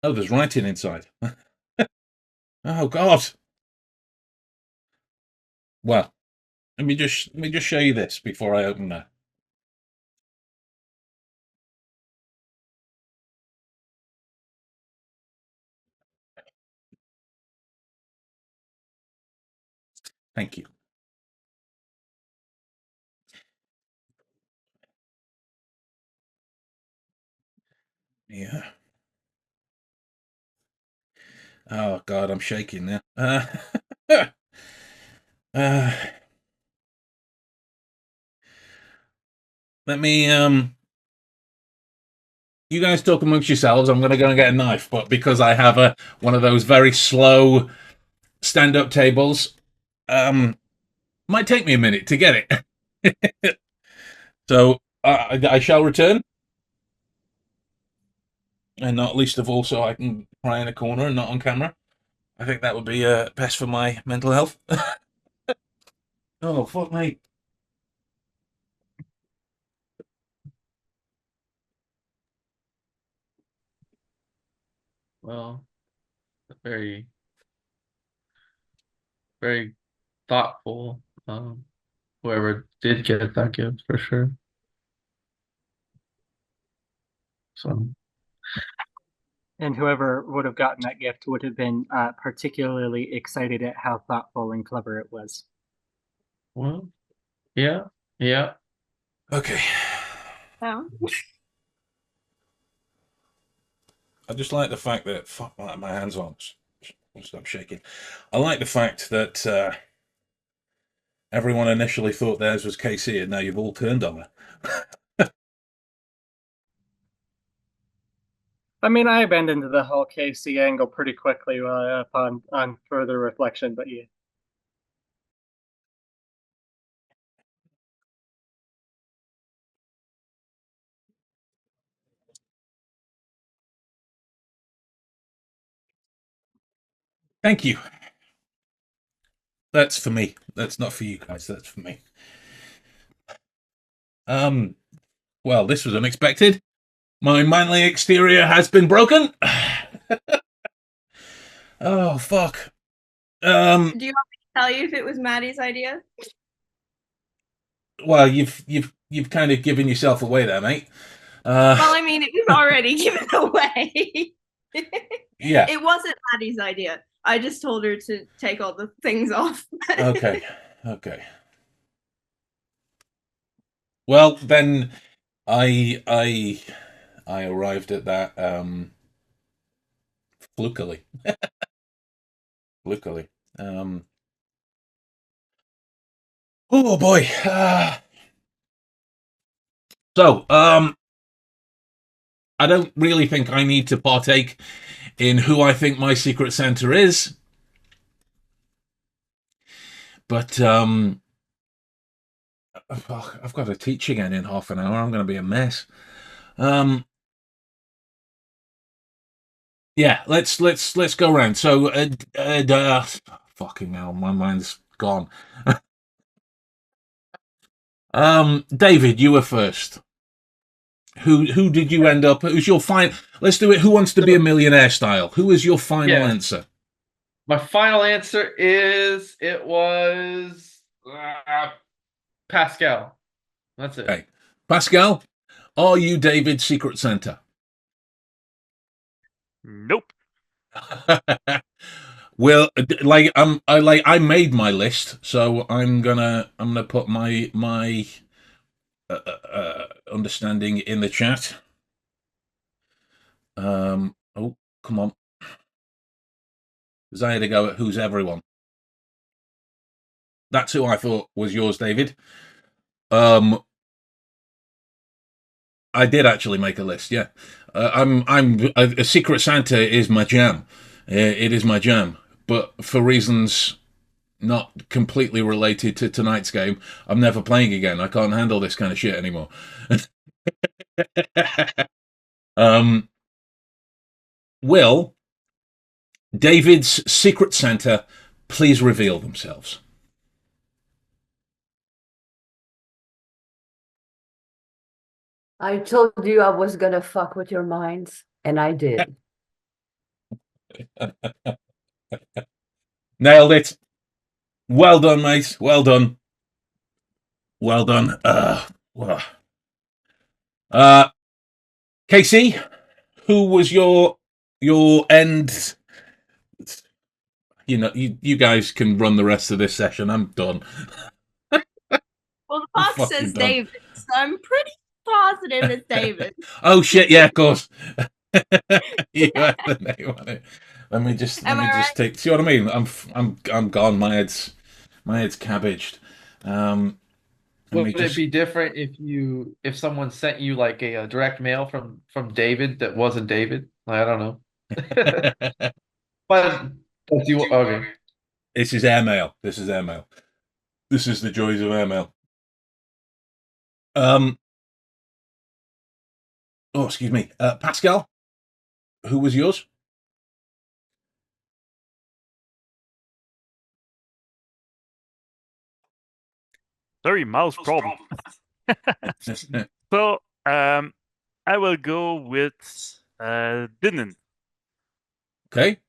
Oh, there's writing inside. Oh, God. Well, let me just show you this before I open that. Thank you. Yeah. Oh God, I'm shaking now. Uh, let me you guys talk amongst yourselves. I'm gonna go and get a knife, but because I have one of those very slow stand-up tables, might take me a minute to get it. So I shall return, and not least of all, so I can cry in a corner and not on camera. I think that would be best for my mental health. Oh fuck me. Well, very, very thoughtful. Whoever did get that gift for sure. So, And whoever would have gotten that gift would have been particularly excited at how thoughtful and clever it was. well, yeah, yeah. Okay. Oh. I just like the fact that fuck my hands on. Stop shaking. I like the fact that everyone initially thought theirs was KC, and now you've all turned on her. I mean, I abandoned the whole KC angle pretty quickly upon on further reflection, but yeah. Thank you. That's for me. That's not for you guys. That's for me. Well, this was unexpected. My manly exterior has been broken. Oh fuck. Do you want me to tell you if it was Maddie's idea? Well, you've kind of given yourself away there, mate. Well, I mean, it was already given away. Yeah. It wasn't Maddie's idea. I just told her to take all the things off. Okay. Well, then I arrived at that flukily. Flukily. Oh boy. So, I don't really think I need to partake in who I think my secret Santa is. But I've got to teach again in half an hour. I'm going to be a mess. Yeah, let's go around. So, fucking hell, my mind's gone. David, you were first. Who did you end up? Who's your final? Let's do it. Who wants to be a millionaire style? Who is your final answer? My final answer is it was Pascal. That's it. Okay, Pascal, are you David's secret Santa? Nope. Well, I made my list, so I'm gonna put my understanding in the chat. Oh, come on, because I had to go at who's everyone. That's who I thought was yours, David. I did actually make a list. Yeah, I'm a Secret Santa is my jam. It is my jam, but for reasons not completely related to tonight's game, I'm never playing again. I can't handle this kind of shit anymore. Will David's Secret Santa please reveal themselves? I told you I was gonna fuck with your minds, and I did. Nailed it. Well done, mate. Well done. Well done. Casey, who was your end? You know, you guys can run the rest of this session. I'm done. Well, the box says done. David, so I'm pretty positive it's David. Oh shit! Yeah, of course. You had the name on it. Let me just take. See what I mean? I'm gone. My head's cabbaged. Would it be different if someone sent you like a direct mail from David that wasn't David? I don't know. But okay. This is airmail. This is airmail. This is the joys of airmail. Oh, excuse me. Pascal, who was yours? Sorry, mouse problem. So, I will go with Dinin. Okay.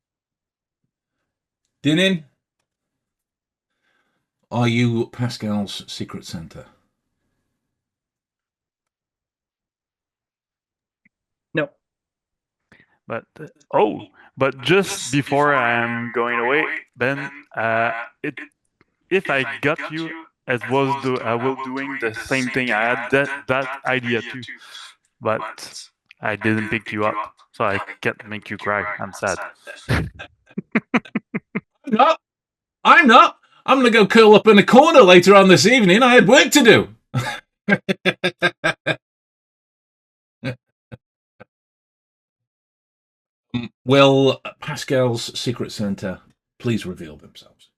Dinin, are you Pascal's secret Santa? No. But but just before I'm going away, Ben, if I got you, I was doing the same thing. I had that idea too, but I didn't pick you up, so I can't make you cry. I'm sad. I'm not. I'm going to go curl up in a corner later on this evening. I had work to do. Will Pascal's secret Santa please reveal themselves?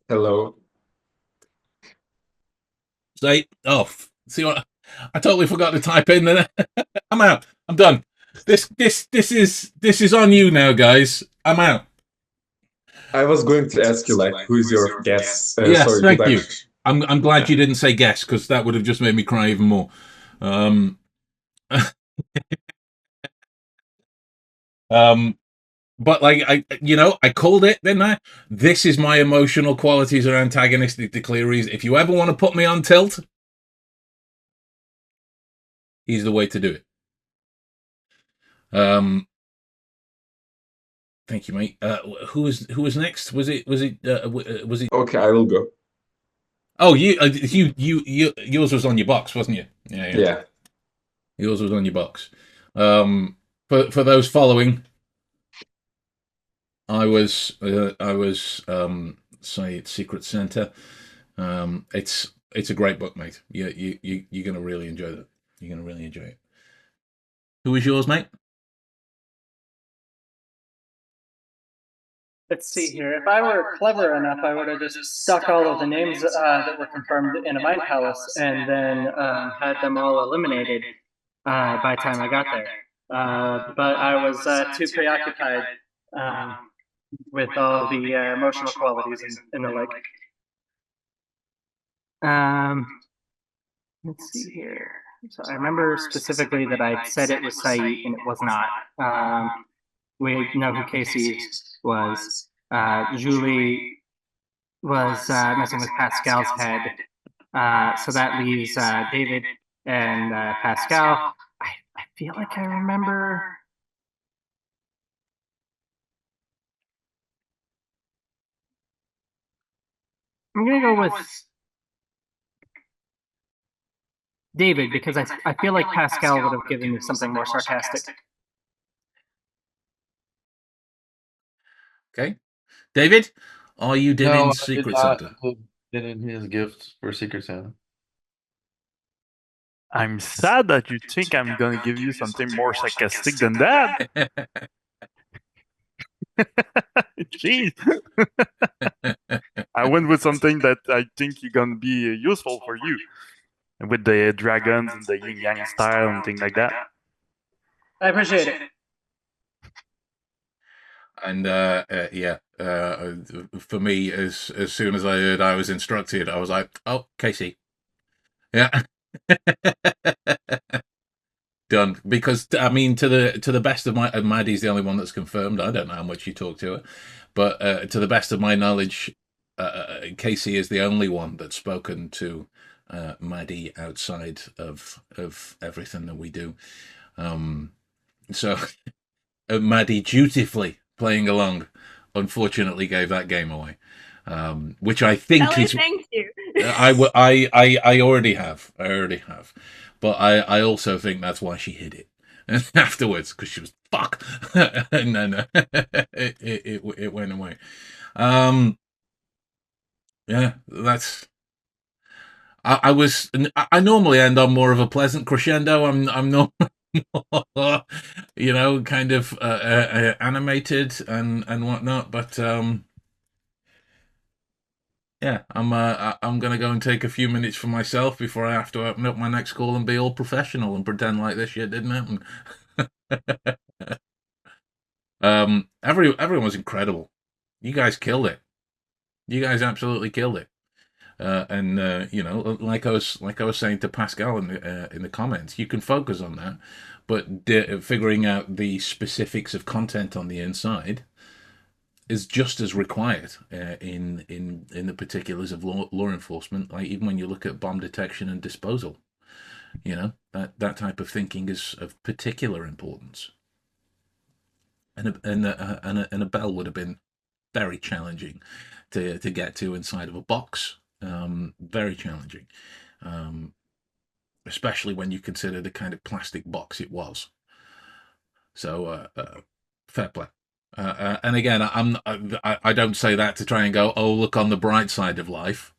Hello. Say, see what I totally forgot to type in there. I'm out. I'm done. This is on you now, guys. I'm out. I was going to ask you, like, who is your guess? Yes, Sorry, thank you. deduction. I'm glad Yeah. you didn't say guess, because that would have just made me cry even more. Um, but like I called it, didn't I? This is my emotional qualities or antagonistic decleries. If you ever want to put me on tilt, he's the way to do it. Thank you, mate. Who was next? Was it Okay, I will go. Oh, yours was on your box, wasn't you? Yeah. Yours was on your box. For those following, I was say it's Secret Santa. It's a great book, mate. You're gonna really enjoy that. You're gonna really enjoy it. Who was yours, mate? Let's see here. If I were clever enough, I would have just stuck all of the names that were confirmed in a mind palace and then had them all eliminated by the time I got there. But I was too preoccupied with all the emotional qualities and the like. Let's see here. So I remember specifically that I said it was Saeed and it was not. We know who Casey was. Julie was messing with Pascal's head. So that leaves David and Pascal. I feel like I remember. I'm gonna go with David because I feel like Pascal would have given me something more sarcastic. Okay, David, are you No, in I did Secret not Santa? put it in his gift for Secret Santa. I'm sad that you think I'm gonna give you something more sarcastic than that. Jeez. I went with something that I think you're gonna be useful for you, with the dragons and the yin yang style and things like that. I appreciate it. And for me, as soon as I heard I was instructed, I was like, "Oh, Casey, yeah, done." Because I mean, to the best of my, Maddie's the only one that's confirmed. I don't know how much you talk to her, but to the best of my knowledge, Casey is the only one that's spoken to Maddie outside of everything that we do. So Maddie dutifully playing along, unfortunately gave that game away, which I think Ellie, is. thank you. I already have, but I also think that's why she hid it afterwards, because she was fuck. No, it went away. Yeah, that's. I normally end on more of a pleasant crescendo. I'm not. Kind of animated and whatnot, but yeah, I'm gonna go and take a few minutes for myself before I have to open up my next call and be all professional and pretend like this shit didn't happen. Everyone was incredible. You guys killed it. You guys absolutely killed it. And like I was saying to Pascal in the comments, you can focus on that, but figuring out the specifics of content on the inside is just as required in the particulars of law enforcement. Like even when you look at bomb detection and disposal, that type of thinking is of particular importance. And a bell would have been very challenging to get to inside of a box. Very challenging, especially when you consider the kind of plastic box it was. So fair play. And again, I don't say that to try and go, oh, look on the bright side of life.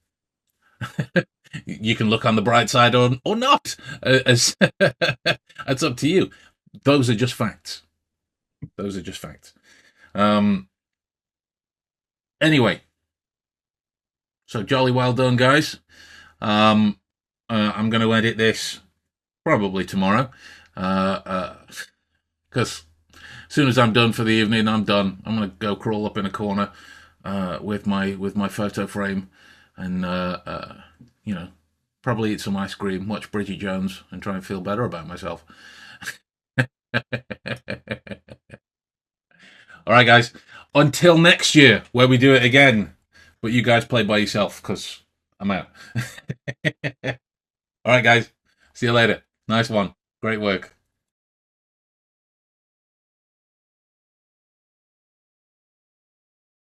You can look on the bright side or not. It's up to you. Those are just facts. Those are just facts. Anyway, so jolly well done, guys. I'm going to edit this probably tomorrow, because as soon as I'm done for the evening, I'm done. I'm going to go crawl up in a corner with my photo frame, and you know, probably eat some ice cream, watch Bridget Jones, and try and feel better about myself. All right, guys. Until next year, where we do it again, but you guys play by yourself because I'm out. All right, guys. See you later. Nice one. Great work.